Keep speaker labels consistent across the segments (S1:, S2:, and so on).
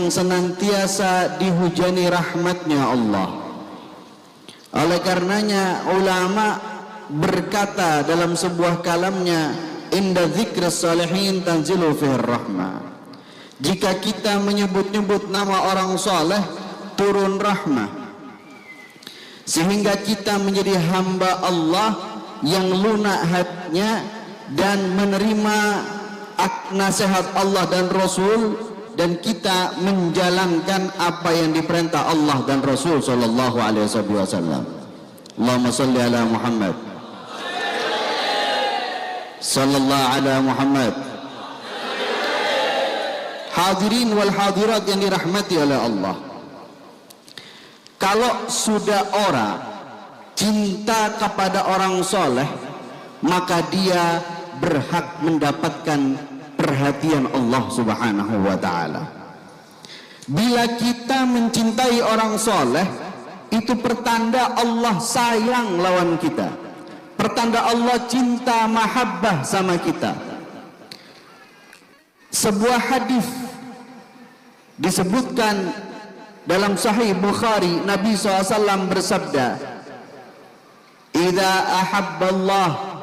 S1: yang senantiasa dihujani rahmatnya Allah. Oleh karenanya ulama berkata dalam sebuah kalamnya, inda dzikris salihin tanzilu fihi rahmah. Jika kita menyebut-nyebut nama orang saleh, turun rahmah, sehingga kita menjadi hamba Allah yang lunak hatinya dan menerima nasihat Allah dan Rasul, dan kita menjalankan apa yang diperintah Allah dan Rasul sallallahu alaihi wasallam. Allahumma salli ala Muhammad sallallahu ala Muhammad. Hadirin wal hadirat yang dirahmati oleh Allah, kalau sudah orang cinta kepada orang soleh, maka dia berhak mendapatkan perhatian Allah subhanahu wa ta'ala. Bila kita mencintai orang soleh, itu pertanda Allah sayang lawan kita, pertanda Allah cinta mahabbah sama kita. Sebuah hadis disebutkan dalam Sahih Bukhari, Nabi SAW bersabda, "Idza ahabballah,"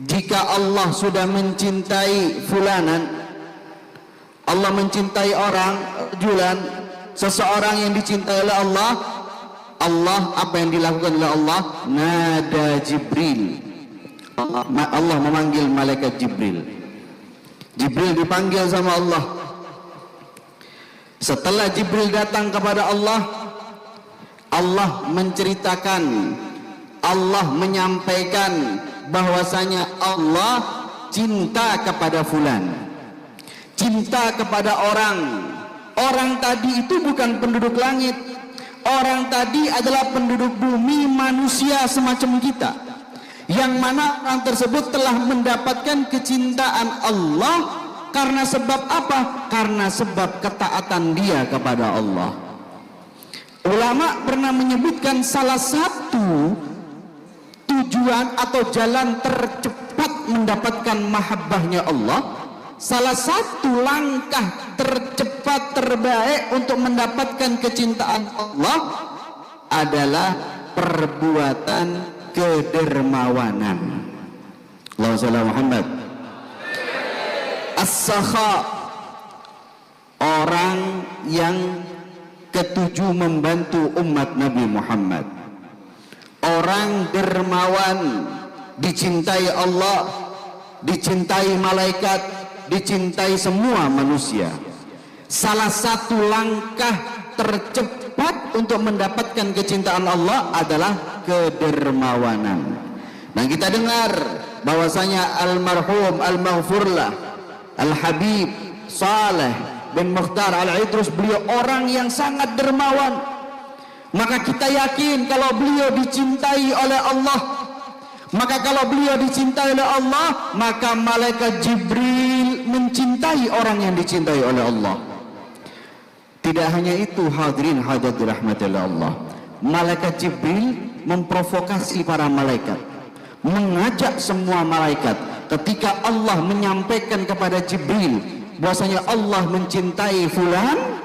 S1: jika Allah sudah mencintai fulanan, Allah mencintai orang, julan, seseorang yang dicintai oleh Allah, Allah apa yang dilakukan oleh Allah? Nada Jibril. Allah memanggil malaikat Jibril. Jibril dipanggil sama Allah. Setelah Jibril datang kepada Allah, Allah menceritakan, Allah menyampaikan bahwasanya Allah cinta kepada fulan, cinta kepada orang. Orang tadi itu bukan penduduk langit, orang tadi adalah penduduk bumi, manusia semacam kita, yang mana orang tersebut telah mendapatkan kecintaan Allah karena sebab apa? Karena sebab ketaatan dia kepada Allah. Ulama pernah menyebutkan salah satu tujuan atau jalan tercepat mendapatkan mahabbahnya Allah, salah satu langkah tercepat terbaik untuk mendapatkan kecintaan Allah adalah perbuatan kedermawanan. Allahumma shalli ala Muhammad. As-sakha, orang yang ketujuh membantu umat Nabi Muhammad. Orang dermawan, dicintai Allah, dicintai malaikat, dicintai semua manusia. Salah satu langkah tercepat untuk mendapatkan kecintaan Allah adalah kedermawanan. Dan kita dengar bahwasanya almarhum al-maghfurlah Al-Habib Saleh bin Mukhtar Al-Idrus, beliau orang yang sangat dermawan. Maka kita yakin kalau beliau dicintai oleh Allah, maka kalau beliau dicintai oleh Allah, maka malaikat Jibril mencintai orang yang dicintai oleh Allah. Tidak hanya itu, hadirin hadirat dirahmati oleh Allah, malaikat Jibril memprovokasi para malaikat, mengajak semua malaikat. Ketika Allah menyampaikan kepada Jibril bahwasanya Allah mencintai fulan,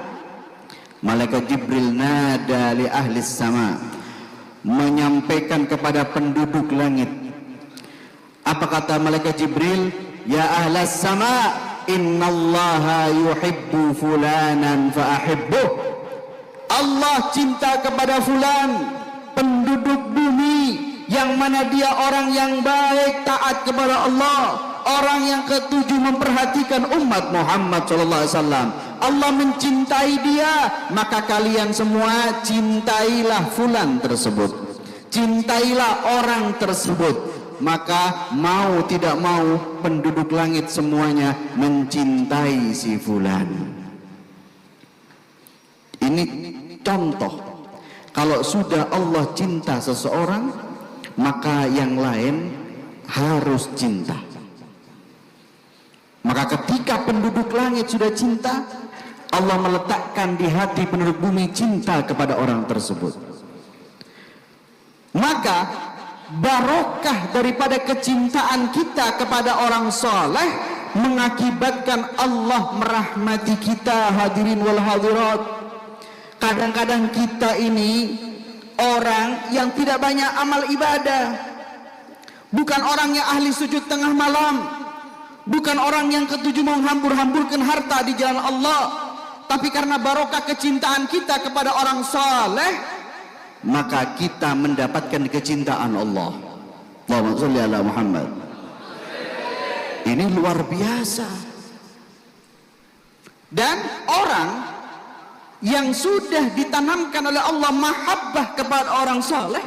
S1: malaikat Jibril nada li ahli sama, menyampaikan kepada penduduk langit. Apa kata malaikat Jibril? Ya ahlas sama, innallaha yuhibbu fulanan fa'ahibbuh. Allah cinta kepada fulan, penduduk bumi, yang mana dia orang yang baik, taat kepada Allah, orang yang ketujuh memperhatikan umat Muhammad SAW. Allah mencintai dia, maka kalian semua cintailah fulan tersebut, cintailah orang tersebut. Maka mau tidak mau penduduk langit semuanya mencintai si fulan. Ini contoh, kalau sudah Allah cinta seseorang, maka yang lain harus cinta. Maka ketika penduduk langit sudah cinta, Allah meletakkan di hati penduduk bumi cinta kepada orang tersebut. Maka barokah daripada kecintaan kita kepada orang soleh mengakibatkan Allah merahmati kita, hadirin wal hadirat. Kadang-kadang kita ini orang yang tidak banyak amal ibadah, bukan orang yang ahli sujud tengah malam, bukan orang yang ketujuh menghambur-hamburkan harta di jalan Allah, tapi karena barokah kecintaan kita kepada orang saleh, maka kita mendapatkan kecintaan Allah. Allahumma sholli ala Muhammad. Ini luar biasa. Dan orang yang sudah ditanamkan oleh Allah mahabbah kepada orang saleh,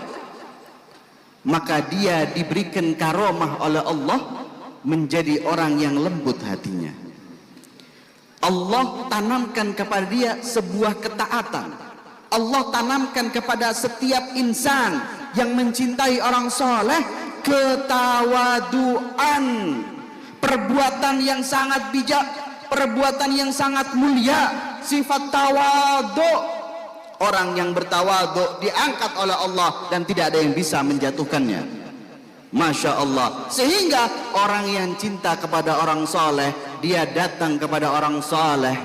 S1: maka dia diberikan karomah oleh Allah menjadi orang yang lembut hatinya. Allah tanamkan kepada dia sebuah ketaatan. Allah tanamkan kepada setiap insan yang mencintai orang saleh ketawaduan, perbuatan yang sangat bijak, perbuatan yang sangat mulia, sifat tawadhu. Orang yang bertawadhu diangkat oleh Allah dan tidak ada yang bisa menjatuhkannya. Masya Allah. Sehingga orang yang cinta kepada orang saleh, dia datang kepada orang saleh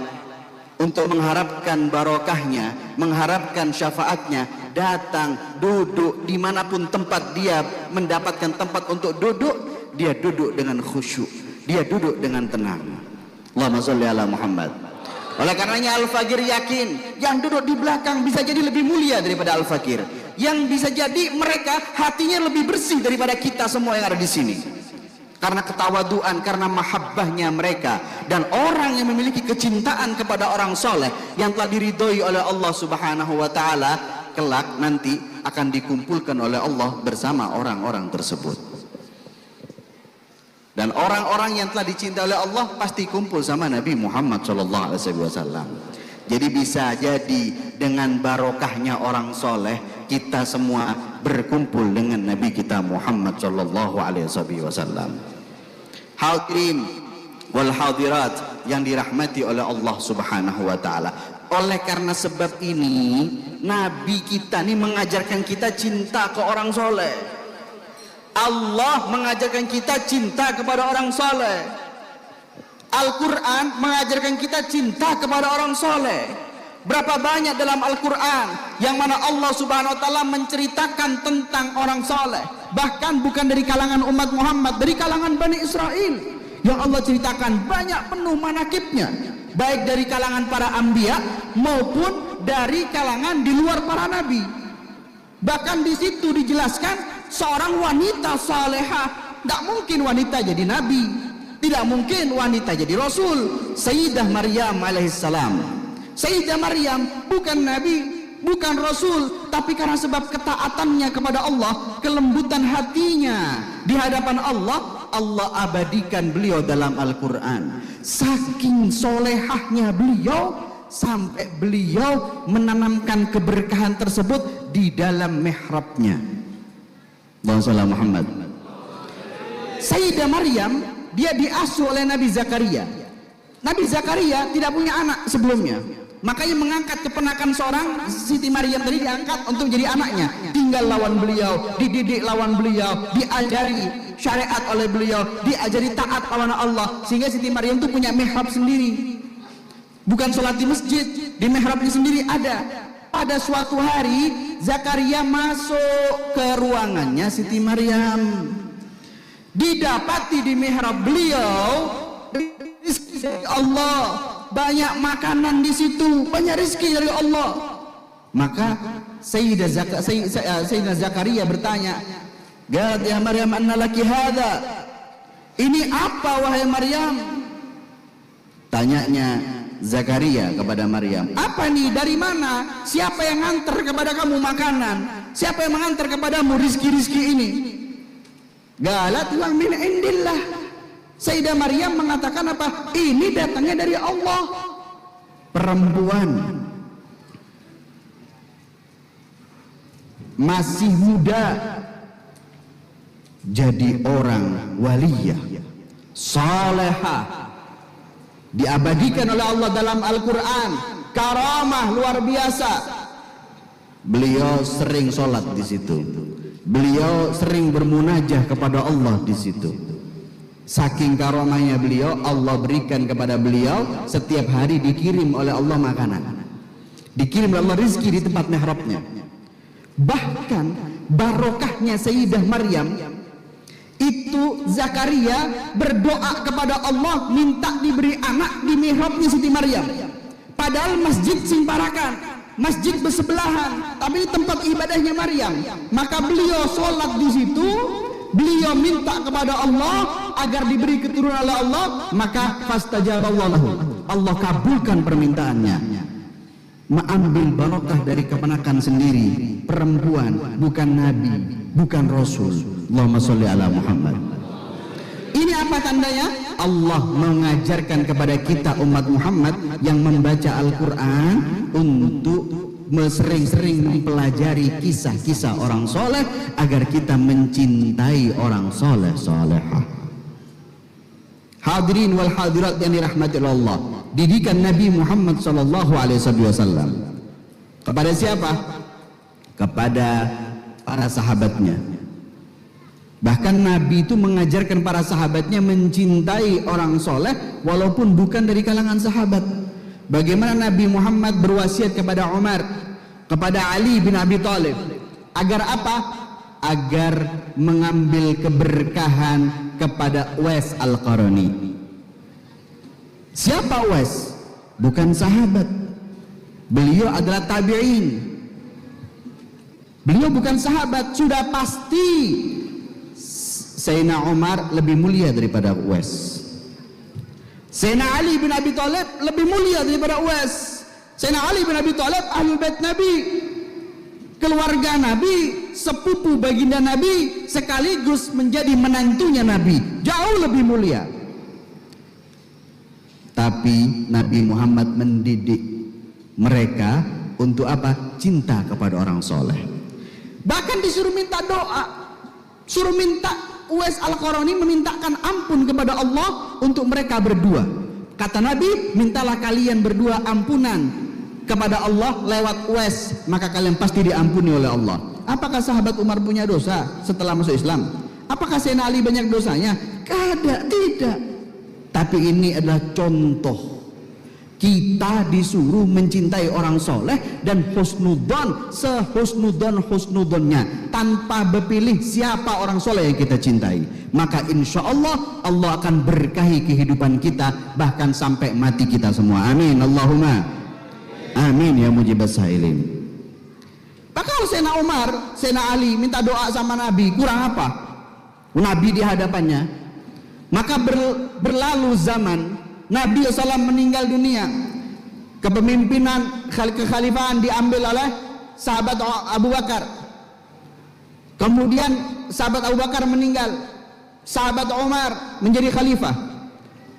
S1: untuk mengharapkan barokahnya, mengharapkan syafaatnya, datang duduk dimanapun tempat dia mendapatkan tempat untuk duduk, dia duduk dengan khusyuk, dia duduk dengan tenang. Allahumma sholli ala Muhammad. Oleh karenanya Al-Fakir yakin yang duduk di belakang bisa jadi lebih mulia daripada Al-Fakir, yang bisa jadi mereka hatinya lebih bersih daripada kita semua yang ada di sini, karena ketawaduan, karena mahabbahnya mereka. Dan orang yang memiliki kecintaan kepada orang soleh yang telah diridhoi oleh Allah Subhanahu wa ta'ala, kelak nanti akan dikumpulkan oleh Allah bersama orang-orang tersebut. Dan orang-orang yang telah dicintai oleh Allah pasti kumpul sama Nabi Muhammad SAW. Jadi bisa jadi dengan barokahnya orang soleh kita semua berkumpul dengan Nabi kita Muhammad SAW. Hadirin wal hadirat yang dirahmati oleh Allah Subhanahu wa ta'ala. Oleh karena sebab ini Nabi kita ini mengajarkan kita cinta ke orang soleh. Allah mengajarkan kita cinta kepada orang soleh. Al-Quran mengajarkan kita cinta kepada orang soleh. Berapa banyak dalam Al-Quran yang mana Allah Subhanahu wa ta'ala menceritakan tentang orang soleh, bahkan bukan dari kalangan umat Muhammad, dari kalangan Bani Israel yang Allah ceritakan banyak penuh manakibnya, baik dari kalangan para anbiya maupun dari kalangan di luar para nabi. Bahkan di situ dijelaskan seorang wanita salehah, tidak mungkin wanita jadi nabi, tidak mungkin wanita jadi rasul. Sayyidah Maryam alaihissalam, Sayyidah Maryam bukan nabi, bukan rasul, tapi karena sebab ketaatannya kepada Allah, kelembutan hatinya di hadapan Allah, Allah abadikan beliau dalam Al-Quran. Saking solehahnya beliau sampai beliau menanamkan keberkahan tersebut di dalam mihrabnya. Allahumma Muhammad. Sayyidah Maryam dia diasuh oleh Nabi Zakaria. Nabi Zakaria tidak punya anak sebelumnya, makanya mengangkat keponakan seorang Siti Maryam tadi, diangkat untuk menjadi anaknya. Tinggal lawan beliau, dididik lawan beliau, diajari syariat oleh beliau, diajari taat lawan Allah, sehingga Siti Maryam itu punya mihrab sendiri. Bukan sholat di masjid, di mihrabnya sendiri ada. Pada suatu hari Zakaria masuk ke ruangannya Siti Maryam, didapati di mihrab beliau rizki dari Allah, banyak makanan di situ, banyak rizki dari Allah. Maka Sayyidina Zakaria bertanya, "Galat ya Maryam, anna laki hadha?" Ini apa wahai Maryam? Tanyanya Zakaria kepada Maryam, apa nih, dari mana? Siapa yang ngantar kepada kamu makanan? Siapa yang mengantar kepadamu rizki-rizki ini? Galat bilang min indillah. Sayyidah Maryam mengatakan apa? Ini datangnya dari Allah. Perempuan masih muda jadi orang waliyah salehah, diabadikan oleh Allah dalam Al-Quran, karamah luar biasa. Beliau sering sholat di situ, beliau sering bermunajah kepada Allah di situ. Saking karomahnya beliau, Allah berikan kepada beliau setiap hari dikirim oleh Allah makanan, dikirim oleh Allah rizki di tempat mihrabnya. Bahkan barokahnya Sayyidah Maryam itu, Zakaria berdoa kepada Allah minta diberi anak di mihrabnya Siti Maryam. Padahal masjid sing parakan, masjid bersebelahan, tapi ini tempat ibadahnya Maryam. Maka beliau sholat di situ, beliau minta kepada Allah agar diberi keturunan oleh Allah, maka fastajaballahu, Allah kabulkan permintaannya. Mengambil barokah dari keponakan sendiri, perempuan, bukan nabi, bukan rasul. Allahumma sholli ala Muhammad. Ini apa tandanya? Allah mengajarkan kepada kita umat Muhammad yang membaca Al-Quran untuk sering-sering mempelajari kisah-kisah orang soleh agar kita mencintai orang soleh solehah. Hadirin wal hadirat yang dirahmati Allah, didikan Nabi Muhammad sallallahu alaihi wasallam kepada siapa? Kepada para sahabatnya. Bahkan Nabi itu mengajarkan para sahabatnya mencintai orang soleh walaupun bukan dari kalangan sahabat. Bagaimana Nabi Muhammad berwasiat kepada Umar, kepada Ali bin Abi Thalib, agar apa? Agar mengambil keberkahan kepada Uwais Al-Qarni. Siapa Uwais? Bukan sahabat. Beliau adalah tabi'in. Beliau bukan sahabat. Sudah pasti Sayyidina Umar lebih mulia daripada Uwais. Sayyidina Ali bin Abi Thalib lebih mulia daripada Uwais. Sayyidina Ali bin Abi Thalib ahlul bait Nabi, keluarga Nabi, sepupu baginda Nabi, sekaligus menjadi menantunya Nabi, jauh lebih mulia. Tapi Nabi Muhammad mendidik mereka untuk apa? Cinta kepada orang soleh. Bahkan disuruh minta doa, suruh minta. Uwais Al-Qarni memintakan ampun kepada Allah untuk mereka berdua. Kata Nabi, mintalah kalian berdua ampunan kepada Allah lewat Uwais, maka kalian pasti diampuni oleh Allah. Apakah sahabat Umar punya dosa setelah masuk Islam? Apakah Sayyidina Ali banyak dosanya? Tidak. Tapi ini adalah contoh. Kita disuruh mencintai orang soleh dan husnudzon, sehusnudzon-husnudzonnya, tanpa berpilih siapa orang soleh yang kita cintai. Maka insya Allah Allah akan berkahi kehidupan kita bahkan sampai mati kita semua. Amin Allahumma amin ya mujibas sailin. Maka kalau Sayyidina Umar, Sayyidina Ali minta doa sama Nabi, kurang apa? Nabi di hadapannya. Maka berlalu zaman, Nabi SAW meninggal dunia, kepemimpinan kekhalifahan diambil oleh sahabat Abu Bakar. Kemudian sahabat Abu Bakar meninggal, sahabat Umar menjadi khalifah.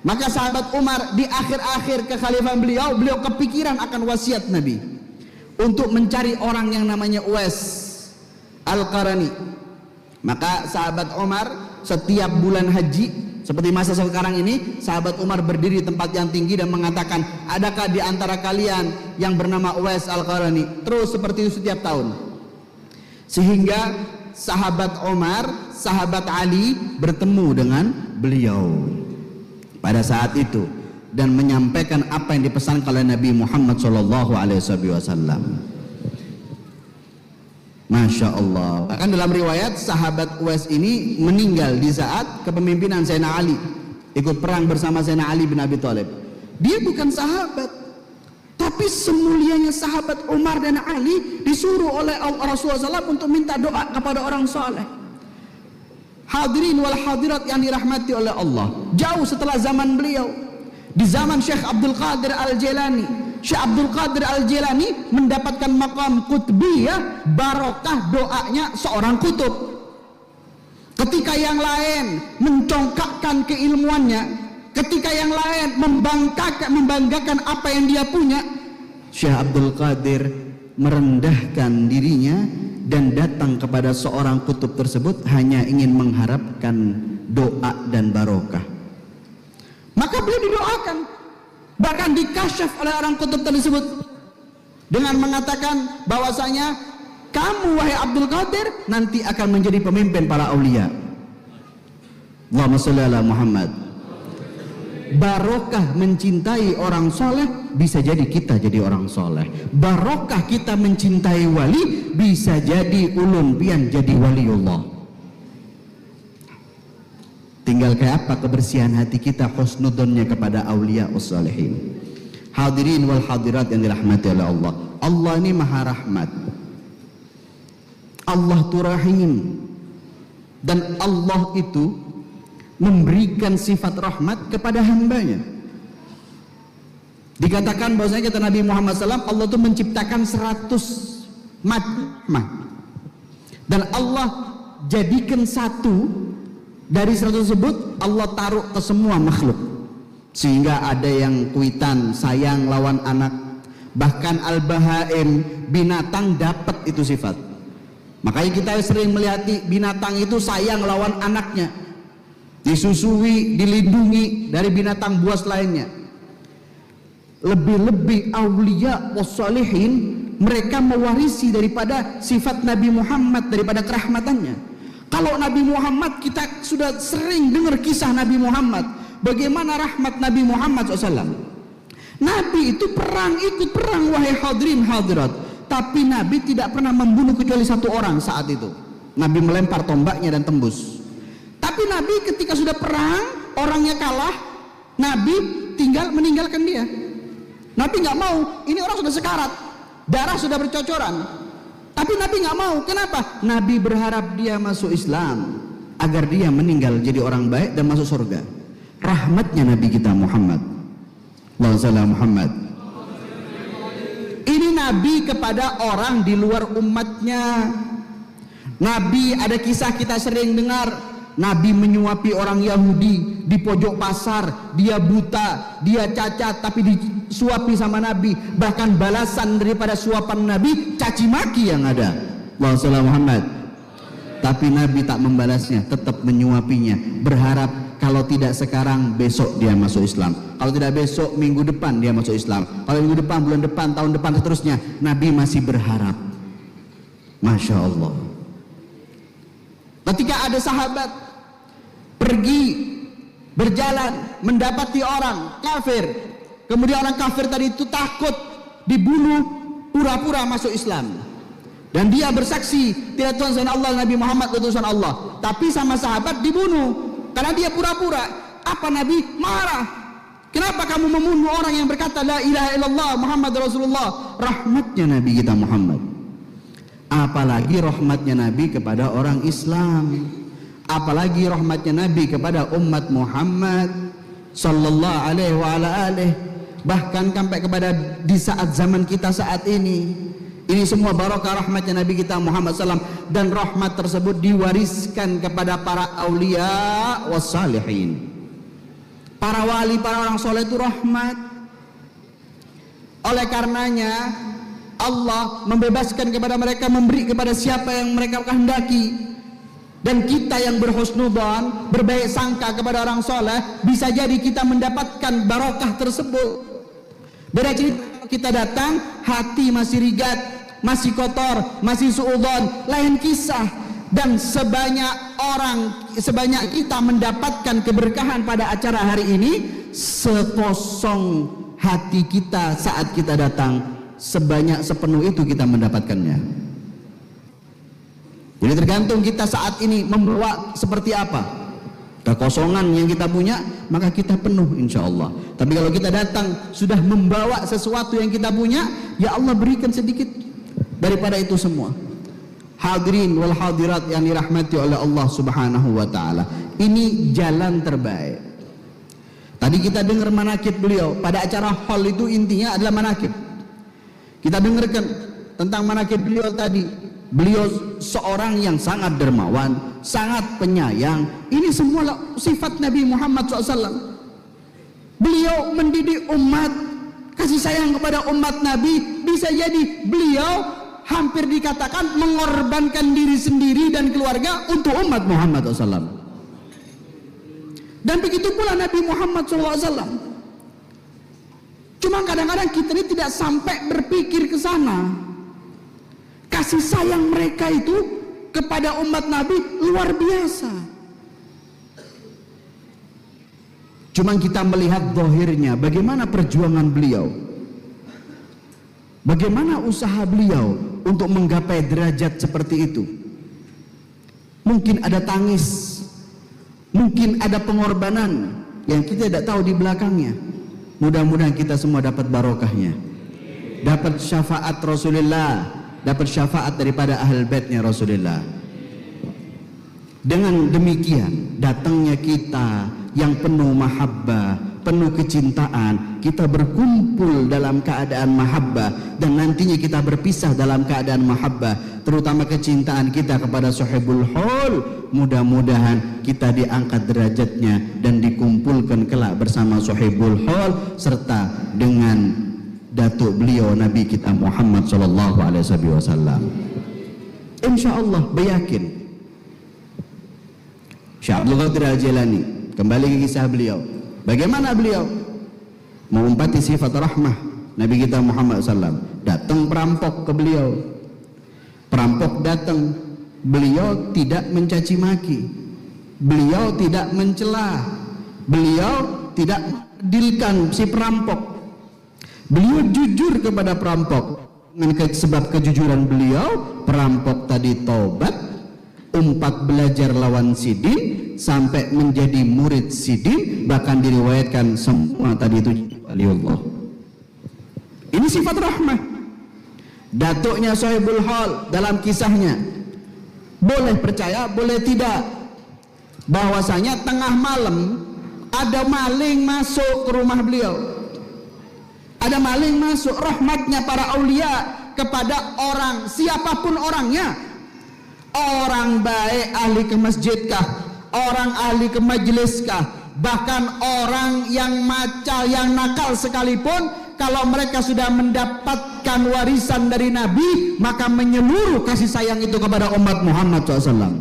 S1: Maka sahabat Umar di akhir-akhir kekhalifahan beliau kepikiran akan wasiat Nabi untuk mencari orang yang namanya Uwais Al-Qarni. Maka sahabat Umar setiap bulan haji, seperti masa sekarang ini, sahabat Umar berdiri di tempat yang tinggi dan mengatakan, adakah di antara kalian yang bernama Uwais Al-Qarni? Terus seperti itu setiap tahun. Sehingga sahabat Umar, sahabat Ali bertemu dengan beliau pada saat itu dan menyampaikan apa yang dipesankan oleh Nabi Muhammad SAW. Masya Allah. Bahkan dalam riwayat sahabat Uwais ini meninggal di saat kepemimpinan Sayyidina Ali, ikut perang bersama Sayyidina Ali bin Abi Thalib. Dia bukan sahabat, tapi semulianya sahabat Umar dan Ali disuruh oleh Rasulullah SAW untuk minta doa kepada orang soleh. Hadirin wal hadirat yang dirahmati oleh Allah, jauh setelah zaman beliau, di zaman Syekh Abdul Qadir Al-Jilani, Syekh Abdul Qadir Al-Jilani mendapatkan maqam qutbiyah, barokah doanya seorang kutub. Ketika yang lain mencongkakkan keilmuannya, ketika yang lain membanggakan apa yang dia punya, Syekh Abdul Qadir merendahkan dirinya dan datang kepada seorang kutub tersebut hanya ingin mengharapkan doa dan barokah. Maka beliau didoakan, bahkan dikasyaf oleh orang kutub tersebut dengan mengatakan bahwasanya kamu wahai Abdul Qadir nanti akan menjadi pemimpin para aulia. Allahumma sholli ala Muhammad. Barokah mencintai orang soleh, bisa jadi kita jadi orang soleh. Barokah kita mencintai wali, bisa jadi ulun pian jadi waliullah. Tinggal kayak apa kebersihan hati kita, husnudonnya kepada aulia wassalihin. Hadirin wal hadirat yang dirahmati oleh Allah. Allah ini maha rahmat, Allah itu rahim, dan Allah itu memberikan sifat rahmat kepada hambanya. Dikatakan bahwasanya kata Nabi Muhammad SAW, Allah itu menciptakan 100 rahmat, dan Allah jadikan satu dari 100 tersebut Allah taruh ke semua makhluk, sehingga ada yang kuitan sayang lawan anak, bahkan al-bahaim, binatang dapat itu sifat. Makanya kita sering melihat binatang itu sayang lawan anaknya, disusui, dilindungi dari binatang buas lainnya. Lebih-lebih aulia wassalihin, mereka mewarisi daripada sifat Nabi Muhammad, daripada kerahmatannya. Kalau Nabi Muhammad, kita sudah sering dengar kisah Nabi Muhammad, bagaimana rahmat Nabi Muhammad SAW. Nabi itu perang, ikut perang, wahai hadirin hadirat, tapi Nabi tidak pernah membunuh kecuali satu orang saat itu. Nabi melempar tombaknya dan tembus. Tapi Nabi ketika sudah perang, orangnya kalah, Nabi tinggal meninggalkan dia. Nabi nggak mau, ini orang sudah sekarat, darah sudah bercocoran. Tapi Nabi nggak mau, kenapa? Nabi berharap dia masuk Islam, agar dia meninggal jadi orang baik dan masuk surga. Rahmatnya Nabi kita Muhammad, Allahumma shalli ala Muhammad. Ini Nabi kepada orang di luar umatnya. Nabi, ada kisah kita sering dengar, Nabi menyuapi orang Yahudi di pojok pasar. Dia buta, dia cacat, tapi disuapi sama Nabi. Bahkan balasan daripada suapan Nabi, caci maki yang ada. Allahumma shalli ala Muhammad. Tapi Nabi tak membalasnya, tetap menyuapinya, berharap kalau tidak sekarang, besok dia masuk Islam. Kalau tidak besok, minggu depan dia masuk Islam. Kalau minggu depan, bulan depan, tahun depan, seterusnya. Nabi masih berharap. Masya Allah. Ketika ada sahabat pergi berjalan mendapati orang kafir, kemudian orang kafir tadi itu takut dibunuh, pura-pura masuk Islam, dan dia bersaksi tidak Tuhan selain Allah, Nabi Muhammad utusan Allah, tapi sama sahabat dibunuh karena dia pura-pura. Apa Nabi marah? Kenapa kamu membunuh orang yang berkata la ilaha illallah Muhammad Rasulullah? Rahmatnya Nabi kita Muhammad, apalagi rahmatnya Nabi kepada orang Islam, apalagi rahmatnya Nabi kepada umat Muhammad sallallahu alaihi wa ala alihi, bahkan sampai kepada di saat zaman kita saat ini. Ini semua barokah rahmatnya Nabi kita Muhammad SAW, dan rahmat tersebut diwariskan kepada para aulia wassalihin. Para wali, para orang soleh itu rahmat. Oleh karenanya Allah membebaskan kepada mereka, memberi kepada siapa yang mereka kehendaki. Dan kita yang berhusnudzon, berbaik sangka kepada orang soleh, bisa jadi kita mendapatkan barokah tersebut. Beda cerita kita datang, hati masih rigat, masih kotor, masih suudzon, lain kisah. Dan sebanyak kita mendapatkan keberkahan pada acara hari ini, sekosong hati kita saat kita datang, sebanyak sepenuh itu kita mendapatkannya. Jadi tergantung kita saat ini membawa seperti apa. Kekosongan yang kita punya, maka kita penuh insya Allah. Tapi kalau kita datang sudah membawa sesuatu yang kita punya, ya Allah berikan sedikit daripada itu semua. Hadirin wal hadirat yang dirahmati oleh Allah Subhanahu wa taala. Ini jalan terbaik. Tadi kita dengar manakib beliau pada acara hall, itu intinya adalah manakib. Kita dengarkan tentang manakib beliau tadi. Beliau seorang yang sangat dermawan, sangat penyayang. Ini semua sifat Nabi Muhammad SAW. Beliau mendidik umat, kasih sayang kepada umat Nabi. Bisa jadi beliau hampir dikatakan mengorbankan diri sendiri dan keluarga untuk umat Muhammad SAW. Dan begitu pula Nabi Muhammad SAW. Cuma kadang-kadang kita ini tidak sampai berpikir ke sana. Kasih sayang mereka itu kepada umat Nabi luar biasa. Cuma kita melihat zahirnya, bagaimana perjuangan beliau, bagaimana usaha beliau untuk menggapai derajat seperti itu. Mungkin ada tangis, mungkin ada pengorbanan yang kita tidak tahu di belakangnya. Mudah-mudahan kita semua dapat barokahnya, dapat syafaat Rasulullah, dapat syafaat daripada ahlul baitnya Rasulullah. Dengan demikian datangnya kita yang penuh mahabbah, penuh kecintaan, kita berkumpul dalam keadaan mahabbah, dan nantinya kita berpisah dalam keadaan mahabbah, terutama kecintaan kita kepada sahibul haul. Mudah-mudahan kita diangkat derajatnya dan dikumpulkan kelak bersama sahibul haul serta dengan datuk beliau Nabi kita Muhammad sallallahu alaihi wasallam. Insyaallah, beryakin. Syekh Abdul Qadir Al-Jilani, kembali ke kisah beliau. Bagaimana beliau mengumpati sifat rahmah Nabi kita Muhammad SAW. Datang perampok ke beliau, perampok datang, beliau tidak mencaci maki, beliau tidak mencela, beliau tidak mengadilkan si perampok, beliau jujur kepada perampok. Dengan sebab kejujuran beliau, perampok tadi taubat, umpat belajar lawan Sidin sampai menjadi murid Sidin, bahkan diriwayatkan semua tadi itu waliullah. Ini sifat rahmah. Datuknya sahibul hal dalam kisahnya, boleh percaya boleh tidak, bahwasanya tengah malam ada maling masuk ke rumah beliau. Ada maling masuk. Rahmatnya para aulia kepada orang siapapun orangnya, orang baik ahli ke masjidkah, orang ahli ke majliskah, bahkan orang yang macal, yang nakal sekalipun, kalau mereka sudah mendapatkan warisan dari Nabi, maka menyeluruh kasih sayang itu kepada umat Muhammad SAW.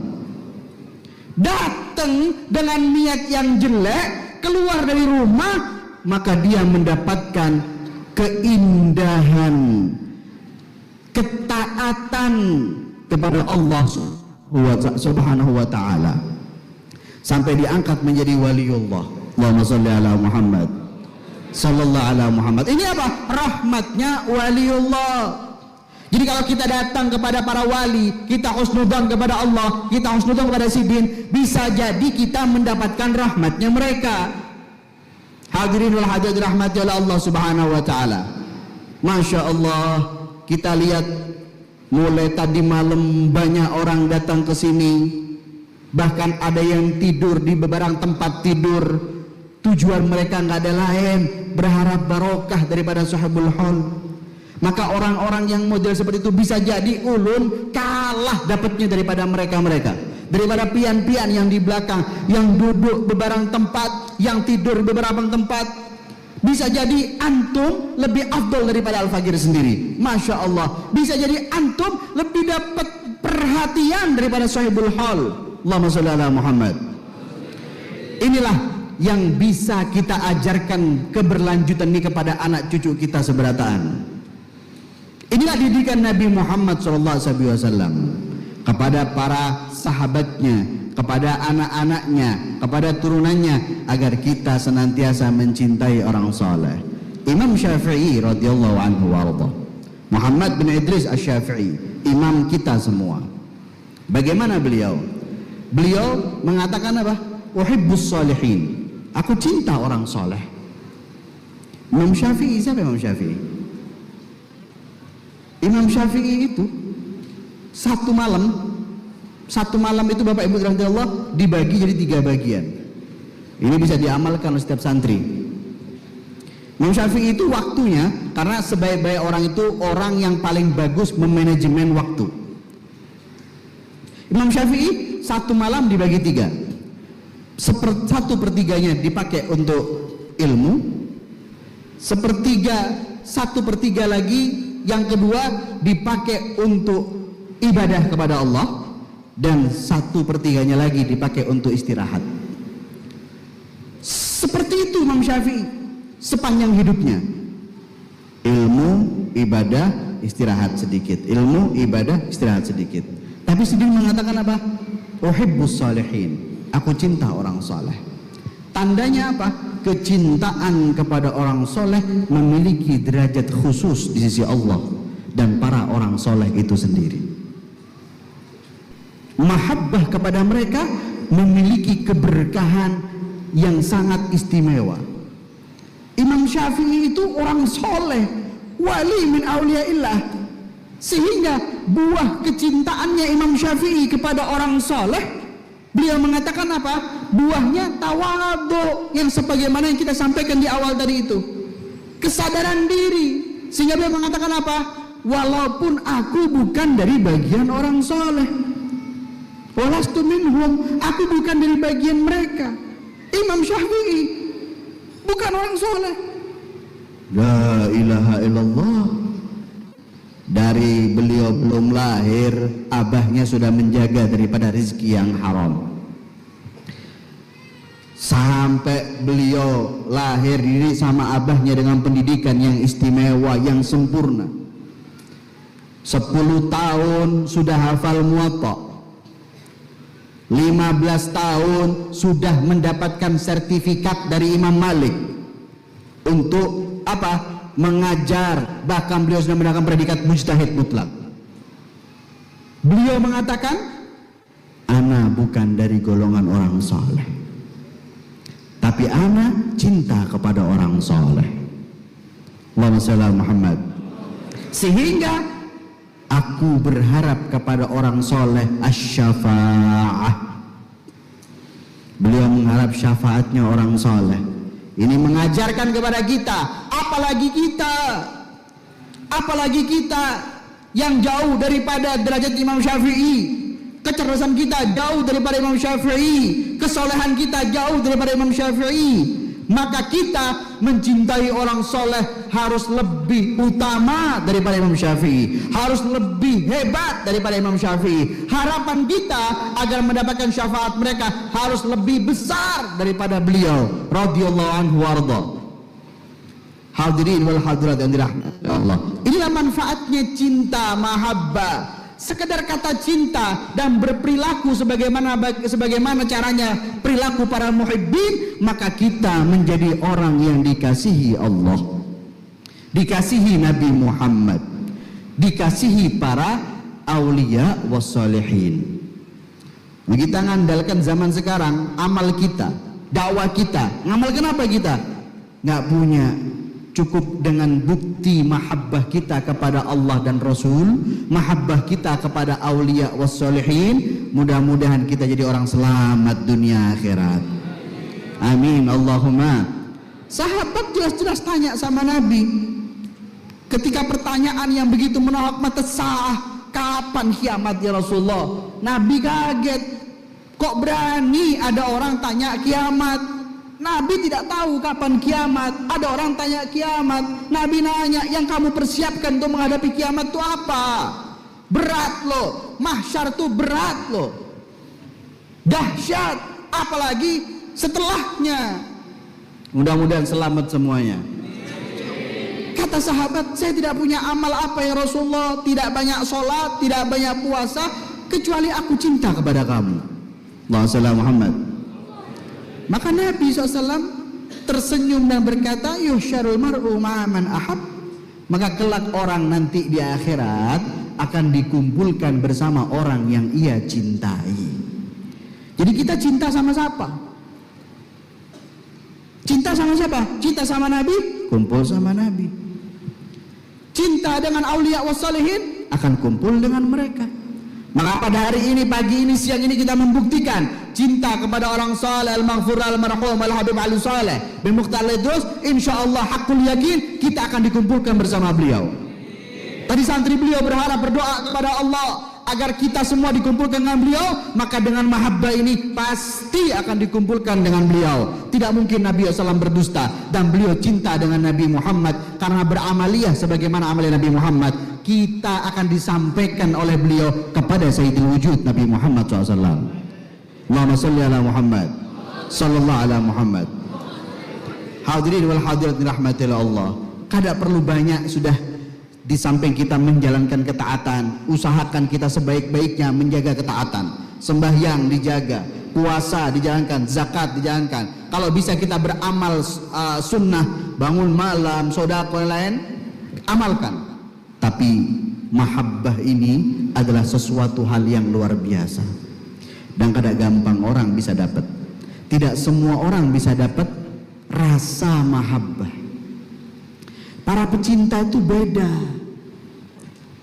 S1: Datang dengan niat yang jelek, keluar dari rumah, maka dia mendapatkan keindahan, ketaatan kepada Allah Subhanahu wa ta'ala, sampai diangkat menjadi waliullah. Allahumma shalli ala Muhammad sallallahu ala Muhammad. Ini apa? Rahmatnya waliullah. Jadi kalau kita datang kepada para wali, kita husnudzan kepada Allah, kita husnudzan kepada Sidin, bisa jadi kita mendapatkan rahmatnya mereka. Hadirin wal hadirat rahmati oleh Allah Subhanahu wa ta'ala. Masya Allah, kita lihat mulai tadi malam banyak orang datang ke sini, bahkan ada yang tidur di beberapa tempat tidur. Tujuan mereka nggak ada lain, berharap barokah daripada sahibul hal. Maka orang-orang yang model seperti itu bisa jadi ulun kalah dapatnya daripada mereka-mereka, daripada pian-pian yang di belakang, yang duduk beberapa tempat, yang tidur beberapa tempat. Bisa jadi antum lebih afdol daripada Al-Fakir sendiri. Masya Allah. Bisa jadi antum lebih dapat perhatian daripada sahibul hal. Allahumma shalli ala Muhammad. Inilah yang bisa kita ajarkan keberlanjutan ini kepada anak cucu kita seberataan. Inilah didikan Nabi Muhammad SAW kepada para sahabatnya, kepada anak-anaknya, kepada turunannya, agar kita senantiasa mencintai orang saleh. Imam Syafi'i radhiyallahu anhu warḍah, Muhammad bin Idris Asy-Syafi'i, imam kita semua. Bagaimana beliau? Beliau mengatakan apa? Uhibbus shalihin. Aku cinta orang saleh. Imam Syafi'i, siapa Imam Syafi'i? Imam Syafi'i itu satu malam itu Bapak Ibu dirahmati Allah dibagi jadi 3 bagian. Ini bisa diamalkan oleh setiap santri. Imam Syafi'i itu waktunya, karena sebaik-baik orang itu orang yang paling bagus memanajemen waktu. Imam Syafi'i satu malam dibagi 3. 1/3-nya dipakai untuk ilmu, 1/3 lagi yang kedua dipakai untuk ibadah kepada Allah, dan 1/3-nya lagi dipakai untuk istirahat. Seperti itu Imam Syafi'i sepanjang hidupnya. Ilmu, ibadah, istirahat sedikit. Ilmu, ibadah, istirahat sedikit. Tapi sedih mengatakan apa? Uhibbus shalihin. Aku cinta orang saleh. Tandanya apa? kecintaan kepada orang soleh memiliki derajat khusus di sisi Allah dan para orang soleh itu sendiri. Mahabbah kepada mereka memiliki keberkahan yang sangat istimewa. Imam Syafi'i itu orang soleh, wali min auliyaillah, sehingga buah kecintaannya Imam Syafi'i kepada orang soleh, beliau mengatakan apa? Buahnya tawadhu, yang sebagaimana yang kita sampaikan di awal tadi itu, kesadaran diri, sehingga beliau mengatakan apa? Walaupun aku bukan dari bagian orang soleh, walastu minhum, aku bukan dari bagian mereka. Imam Syafi'i bukan orang soleh. La ilaha illallah. Dari beliau belum lahir, abahnya sudah menjaga daripada rezeki yang haram. Sampai beliau lahir diri sama abahnya dengan pendidikan yang istimewa, yang sempurna. 10 tahun sudah hafal Muwatta. 15 tahun sudah mendapatkan sertifikat dari Imam Malik untuk apa? Mengajar, bahkan beliau sudah mendapatkan predikat mujtahid mutlak. Beliau mengatakan, ana bukan dari golongan orang soleh, tapi ana cinta kepada orang soleh. Allahumma shalli ala Muhammad. Sehingga aku berharap kepada orang soleh asy-syafa'ah. Beliau mengharap syafaatnya orang soleh. Ini mengajarkan kepada kita, apalagi kita yang jauh daripada derajat Imam Syafi'i, kecerdasan kita jauh daripada Imam Syafi'i, kesolehan kita jauh daripada Imam Syafi'i. Maka kita mencintai orang soleh harus lebih utama daripada Imam Syafi'i, harus lebih hebat daripada Imam Syafi'i. Harapan kita agar mendapatkan syafaat mereka harus lebih besar daripada beliau radhiyallahu anhu warda. Hadirin wal hadirat yang dirahmati Allah, inilah manfaatnya cinta, mahabbah. Sekedar kata cinta dan berperilaku sebagaimana caranya perilaku para muhibbin, maka kita menjadi orang yang dikasihi Allah, dikasihi Nabi Muhammad, dikasihi para aulia wassalihin. Nah, kita ngandalkan zaman sekarang amal kita, dakwah kita, ngamal kenapa kita nggak punya cukup dengan bukti mahabbah kita kepada Allah dan Rasul, mahabbah kita kepada aulia wassalihin. Mudah-mudahan kita jadi orang selamat dunia akhirat. Amin Allahumma. Sahabat jelas-jelas tanya sama Nabi, ketika pertanyaan yang begitu menolak mata sah, kapan kiamat ya Rasulullah? Nabi kaget, kok berani ada orang tanya kiamat? Nabi tidak tahu kapan kiamat. Ada orang tanya kiamat, Nabi nanya, yang kamu persiapkan untuk menghadapi kiamat itu apa? Berat loh, mahsyar itu berat loh, dahsyat, apalagi setelahnya. Mudah-mudahan selamat semuanya. Kata sahabat, saya tidak punya amal apa ya Rasulullah, tidak banyak sholat, tidak banyak puasa, kecuali aku cinta kepada kamu. Allahumma shalli ala Muhammad. Maka Nabi SAW tersenyum dan berkata, yuhsyarul mar'u ma'aman ahab. Maka kelak orang nanti di akhirat akan dikumpulkan bersama orang yang ia cintai. Jadi kita cinta sama siapa? Cinta sama siapa? Cinta sama Nabi, kumpul sama Nabi. Cinta dengan aulia wassalihin, akan kumpul dengan mereka. Maka pada hari ini, pagi ini, siang ini kita membuktikan cinta kepada orang saleh, al-maghfur, al-marhum, al-habib, al-saleh bin Mukhtar al-Idrus. Insyaallah hakul yakin kita akan dikumpulkan bersama beliau. Tadi santri beliau berharap, berdoa kepada Allah agar kita semua dikumpulkan dengan beliau. Maka dengan mahabbah ini pasti akan dikumpulkan dengan beliau. Tidak mungkin Nabi SAW berdusta, dan beliau cinta dengan Nabi Muhammad karena beramaliyah sebagaimana amalan Nabi Muhammad. Kita akan disampaikan oleh beliau kepada Sayyidul Wujud Nabi Muhammad SAW. Allahumma salli ala Muhammad sallallahu ala Muhammad. Hadirin wal hadirat dirahmatillah Allah. Kada perlu banyak, sudah di samping kita menjalankan ketaatan, usahakan kita sebaik-baiknya menjaga ketaatan. Sembahyang dijaga, puasa dijalankan, zakat dijalankan. Kalau bisa kita beramal sunnah, bangun malam, sedekah lain, amalkan. Tapi mahabbah ini adalah sesuatu hal yang luar biasa dan kada gampang orang bisa dapat. Tidak semua orang bisa dapat rasa mahabbah. Para pecinta itu beda.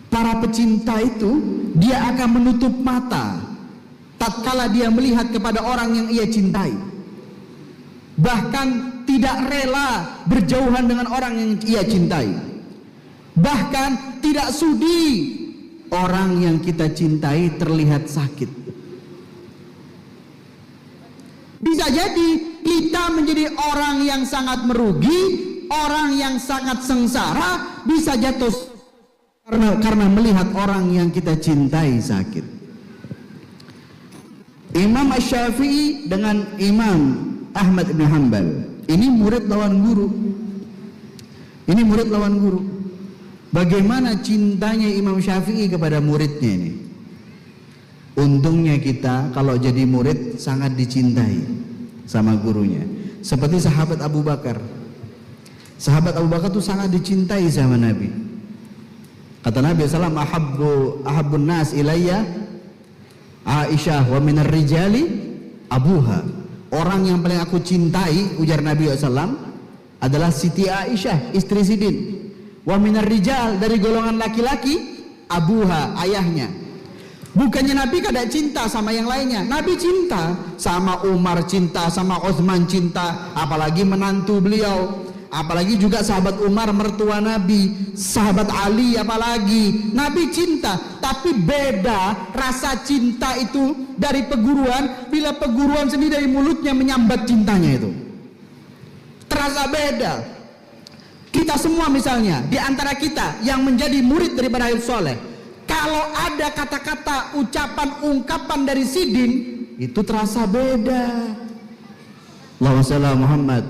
S1: Para pecinta itu dia akan menutup mata tatkala dia melihat kepada orang yang ia cintai. Bahkan tidak rela berjauhan dengan orang yang ia cintai. Bahkan tidak sudi orang yang kita cintai terlihat sakit. Bisa jadi kita menjadi orang yang sangat merugi, orang yang sangat sengsara, bisa jatuh karena melihat orang yang kita cintai sakit. Imam Asy-Syafi'i dengan Imam Ahmad bin Hanbal, ini murid lawan guru. Ini murid lawan guru. Bagaimana cintanya Imam Syafi'i kepada muridnya ini? Untungnya kita kalau jadi murid sangat dicintai sama gurunya. Seperti sahabat Abu Bakar. Sahabat Abu Bakar itu sangat dicintai sama Nabi. Kata Nabi SAW, ahabbun nas ilayya Aisyah wa minar rijali abuha. Orang yang paling aku cintai, ujar Nabi SAW, adalah Siti Aisyah, istri Sidin. Wa minar rijal, dari golongan laki-laki, abuha, ayahnya. Bukannya Nabi kada cinta sama yang lainnya. Nabi cinta sama Umar, cinta sama Utsman, cinta apalagi menantu beliau. Apalagi juga sahabat Umar, mertua Nabi, sahabat Ali, apalagi Nabi cinta. Tapi beda rasa cinta itu dari peguruan, bila peguruan sendiri dari mulutnya menyambat cintanya itu. Terasa beda. Kita semua misalnya, di antara kita yang menjadi murid daripada Habib Soleh, kalau ada kata-kata, ucapan, ungkapan dari Sidin, itu terasa beda. Allahumma shalli ala Muhammad.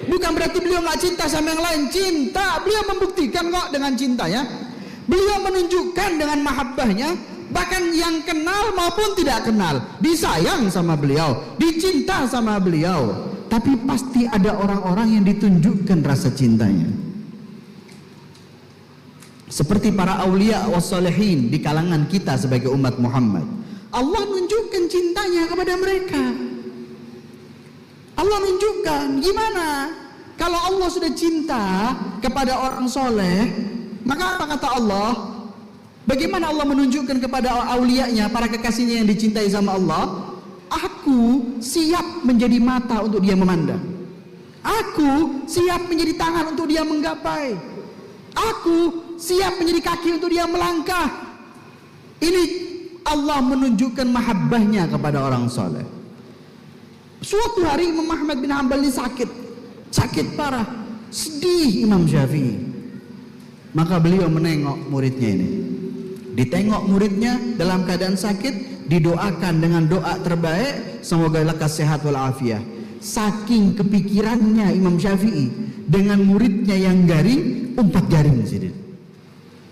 S1: Bukan berarti beliau nggak cinta sama yang lain, cinta. Beliau membuktikan kok dengan cintanya. Beliau menunjukkan dengan mahabbahnya, bahkan yang kenal maupun tidak kenal disayang sama beliau, dicinta sama beliau. Tapi pasti ada orang-orang yang ditunjukkan rasa cintanya. Seperti para aulia wassalihin di kalangan kita sebagai umat Muhammad. Allah menunjukkan cintanya kepada mereka. Allah menunjukkan gimana kalau Allah sudah cinta kepada orang soleh, maka apa kata Allah? Bagaimana Allah menunjukkan kepada aulianya, para kekasihnya yang dicintai sama Allah? Aku siap menjadi mata untuk dia memandang. Aku siap menjadi tangan untuk dia menggapai. Aku siap menjadi kaki untuk dia melangkah. Ini Allah menunjukkan mahabbahnya kepada orang soleh. Suatu hari Imam Ahmad bin Hanbal ini sakit parah, sedih Imam Syafi'i. Maka beliau menengok muridnya ini. Ditengok muridnya dalam keadaan sakit, didoakan dengan doa terbaik, semoga lekas sehat walafiat. Saking kepikirannya Imam Syafi'i dengan muridnya yang garing, 4 jaring sidin.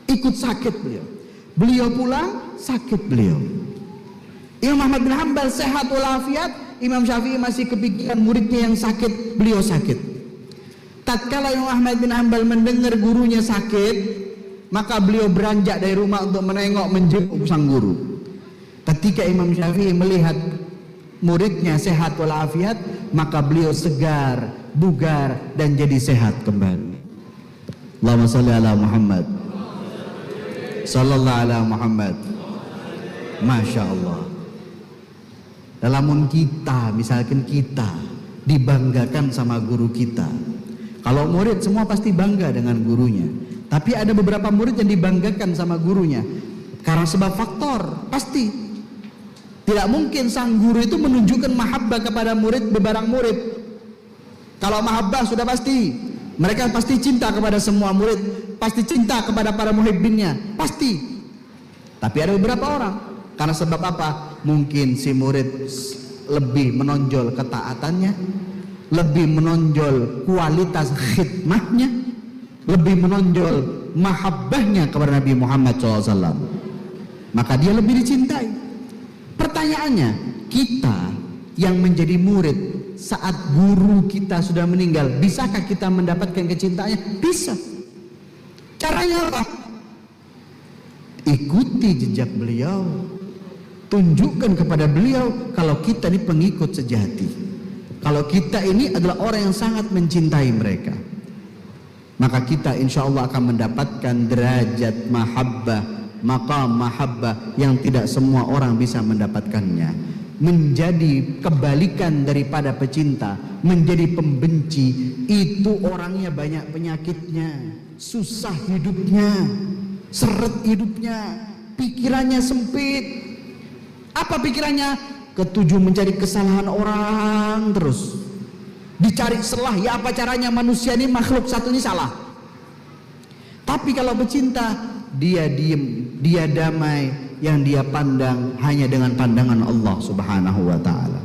S1: Ikut sakit beliau. Beliau pulang, sakit beliau. Imam Ahmad bin Hanbal sehat walafiat, Imam Syafi'i masih kepikiran muridnya yang sakit, beliau sakit. Tatkala Imam Ahmad bin Hanbal mendengar gurunya sakit, maka beliau beranjak dari rumah untuk menengok, menjenguk sang guru. Ketika Imam Syafi'i melihat muridnya sehat walafiat, maka beliau segar, bugar, dan jadi sehat kembali. Allahumma shalli ala Muhammad. Sallallahu ala Muhammad. Masya Allah. Dalam kita, misalkan kita dibanggakan sama guru kita. Kalau murid semua pasti bangga dengan gurunya. Tapi ada beberapa murid yang dibanggakan sama gurunya karena sebab faktor, pasti. Tidak mungkin sang guru itu menunjukkan mahabbah kepada murid bebarang murid. Kalau mahabbah sudah pasti, mereka pasti cinta kepada semua murid, pasti cinta kepada para muhibbinnya, pasti. Tapi ada beberapa orang, karena sebab apa? Mungkin si murid lebih menonjol ketaatannya, lebih menonjol kualitas khidmahnya, lebih menonjol mahabbahnya kepada Nabi Muhammad SAW. Maka dia lebih dicintai. Pertanyaannya, kita yang menjadi murid saat guru kita sudah meninggal, bisakah kita mendapatkan kecintaannya? Bisa. Caranya apa? Ikuti jejak beliau, tunjukkan kepada beliau kalau kita ini pengikut sejati, kalau kita ini adalah orang yang sangat mencintai mereka. Maka kita insya Allah akan mendapatkan derajat mahabbah, maqam mahabbah yang tidak semua orang bisa mendapatkannya. Menjadi kebalikan daripada pecinta, menjadi pembenci, itu orangnya banyak penyakitnya, susah hidupnya, seret hidupnya, pikirannya sempit. Apa pikirannya? Ketujuh mencari kesalahan orang terus, dicari celah. Ya apa caranya? Manusia ini makhluk satu ini salah. Tapi kalau pecinta, dia diem, dia damai, yang dia pandang hanya dengan pandangan Allah Subhanahu wa ta'ala.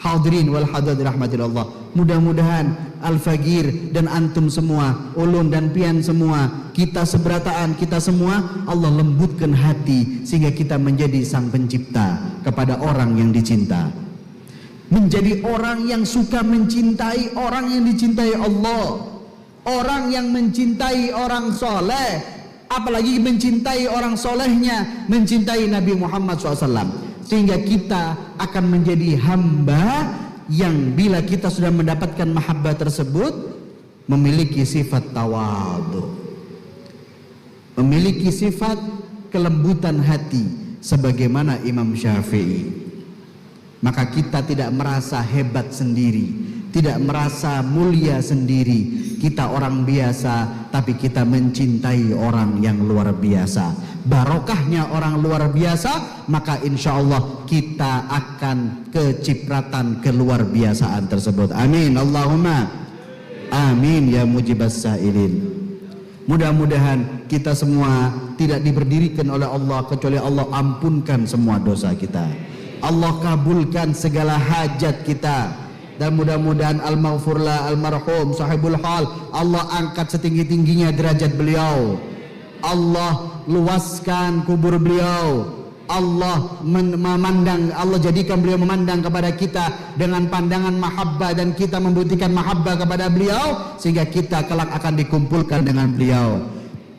S1: Hadirin wal hadirat rahmatillah, mudah-mudahan Al-Fagir dan antum semua, ulun dan pian semua, kita seberataan, kita semua, Allah lembutkan hati sehingga kita menjadi sang pencipta kepada orang yang dicinta, menjadi orang yang suka mencintai orang yang dicintai Allah, orang yang mencintai orang soleh, apalagi mencintai orang solehnya, mencintai Nabi Muhammad SAW, sehingga kita akan menjadi hamba yang bila kita sudah mendapatkan mahabbah tersebut, memiliki sifat tawadhu, memiliki sifat kelembutan hati sebagaimana Imam Syafi'i. Maka kita tidak merasa hebat sendiri, tidak merasa mulia sendiri. Kita orang biasa, tapi kita mencintai orang yang luar biasa. Barokahnya orang luar biasa, maka insya Allah kita akan kecipratan keluar biasaan tersebut. Amin Allahumma amin ya mujibas sa'ilin. Mudah-mudahan kita semua tidak diberdirikan oleh Allah kecuali Allah ampunkan semua dosa kita, Allah kabulkan segala hajat kita. Dan mudah-mudahan al-maghfurlah al-marhum sahibul hal, Allah angkat setinggi-tingginya derajat beliau, Allah luaskan kubur beliau, Allah memandang, Allah jadikan beliau memandang kepada kita dengan pandangan mahabbah, dan kita membuktikan mahabbah kepada beliau sehingga kita kelak akan dikumpulkan dengan beliau.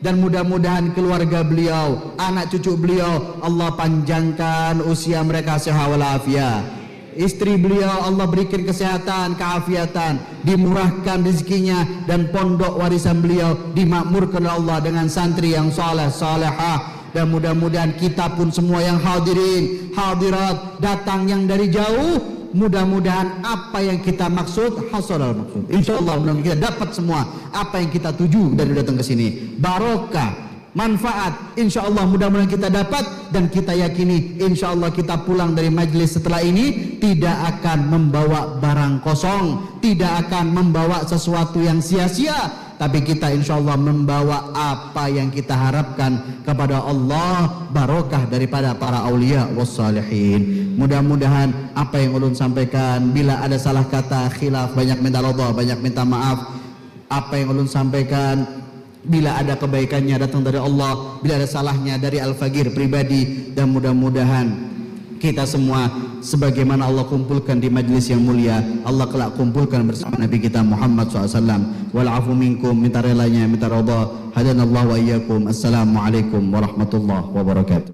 S1: Dan mudah-mudahan keluarga beliau, anak cucu beliau, Allah panjangkan usia mereka sehat walafiat. Istri beliau Allah berikan kesehatan, keafiatan, dimurahkan rezekinya, dan pondok warisan beliau dimakmurkan oleh Allah dengan santri yang saleh salehah. Dan mudah-mudahan kita pun semua yang hadirin hadirat datang yang dari jauh, mudah-mudahan apa yang kita maksud hasilal maksud. Insyaallah mudah-mudahan kita dapat semua apa yang kita tuju dari datang ke sini. Barokah, manfaat, insya Allah mudah-mudahan kita dapat, dan kita yakini insya Allah kita pulang dari majlis setelah ini tidak akan membawa barang kosong, tidak akan membawa sesuatu yang sia-sia, tapi kita insya Allah membawa apa yang kita harapkan kepada Allah, barokah daripada para aulia wassalihin. Mudah-mudahan apa yang ulun sampaikan, bila ada salah kata khilaf, banyak minta ridha, banyak minta maaf. Apa yang ulun sampaikan, bila ada kebaikannya datang dari Allah, bila ada salahnya dari Al-Fagir pribadi. Dan mudah-mudahan kita semua sebagaimana Allah kumpulkan di majlis yang mulia, Allah kelak kumpulkan bersama Nabi kita Muhammad SAW. Wal afu minkum, minta relanya, minta ridha. Hadanallahu wa iyyakum. Assalamualaikum warahmatullahi wabarakatuh.